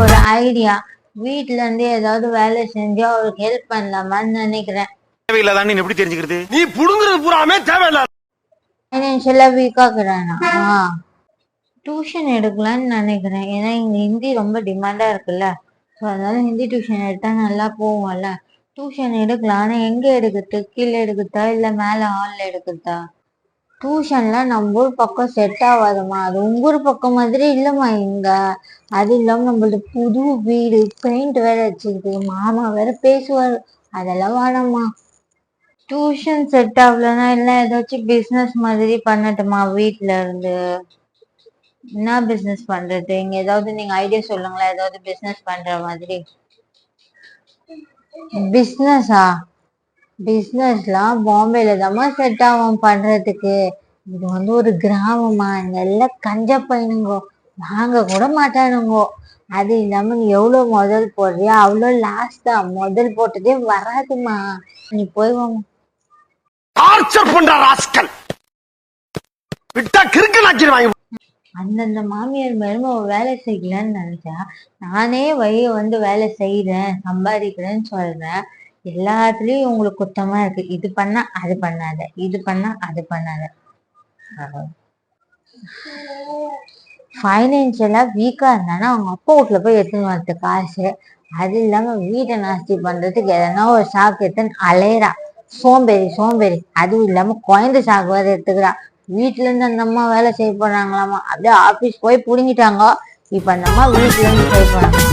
ஒரு ஐடியா, வீட்ல இருந்து ஏதாவது வேலை செஞ்சு அவருக்கு ஹெல்ப் பண்ணலாமான்னு நினைக்கிறேன். தேவையில்லாதான்னு எப்படி தெரிஞ்சுக்கிறது? நீ புடுங்குறது பூராமே தேவையில்ல. ஃபைனான்சியலா வீக்கா இருக்கிறானா டியூஷன் எடுக்கலான்னு நினைக்கிறேன். ஏன்னா இங்க ஹிந்தி ரொம்ப டிமாண்டா இருக்குல்ல. ஸோ அதனால ஹிந்தி டியூஷன் எடுத்தா நல்லா போகும்ல. டியூஷன் எடுக்கலாம். ஆனா எங்க எடுக்கிறது? கீழே எடுக்கிறதா இல்ல மேல ஹால்ல எடுக்கிறதா? டியூஷன்லாம் நம்ம ஊர் பக்கம் செட் ஆகாதுமா. அது உங்க ஊர் பக்கம் மாதிரி இல்லம்மா இங்க. அது இல்லாம நம்மளது புது வீடு, பெயிண்ட் வேற வச்சுக்கிது, மாமா வேற பேசுவாரு. அதெல்லாம் வேணாம்மா. டியூஷன் செட் ஆகலன்னா இல்லை ஏதாச்சும் பிசினஸ் மாதிரி பண்ணட்டுமா வீட்ல இருந்து? என்ன பிசினஸ் பண்றது? இங்க ஏதாவது நீங்க ஐடியா சொல்லுங்களேன், ஏதாவது பிசினஸ் பண்ற மாதிரி. பிசினஸா? பிசினஸ்லாம் பாம்பேல தாம்மா செட் ஆகும் பண்றதுக்கு. இது வந்து ஒரு கிராமமா, இங்க எல்லாம் கஞ்ச பையனுங்கோ, வாங்க கூட மாட்டானுங்கோ. அது இல்லாம நீ எவ்வளவு முதல் போடுறியா அவ்வளோ லாஸ்ட் தான். முதல் போட்டதே வராதுமா. நீ போய் டார்ச்சர் பண்ற ராஸ்கல். விட்டா கிறுக்கு நாக்கிடுவாங்க. அந்தந்த மாமியார் மருமக வேலை செய்யலன்னு நினைச்சா, நானே வழிய வந்து வேலை செய்யறேன் சம்பாதிக்கிறேன்னு சொல்றேன். எல்லாத்துலயும் உங்களுக்கு குத்தமா இருக்கு. இது பண்ணா அது பண்ணாத, இது பண்ணா அது பண்ணாத. ஃபைனான்சியலா வீக்கா இருந்தானா அவங்க அப்பா வீட்டுல போய் எடுத்துன்னு வரது காசு. அது இல்லாம வீட்டை நாஸ்தி பண்றதுக்கு எதனா ஒரு சாக்கு எடுத்துன்னு அலையறா. சோம்பேறி சோம்பேறி. அதுவும் இல்லாம குழந்தை சாக்கு வேற எடுத்துக்கிறா. வீட்டுல இருந்து அந்த அம்மா வேலை செய்ய போறாங்களாமா. அப்படியே ஆபீஸ் போய் புடுங்கிட்டாங்க. இப்ப அந்த அம்மா வீட்டுல இருந்து செய்ய போறாங்க.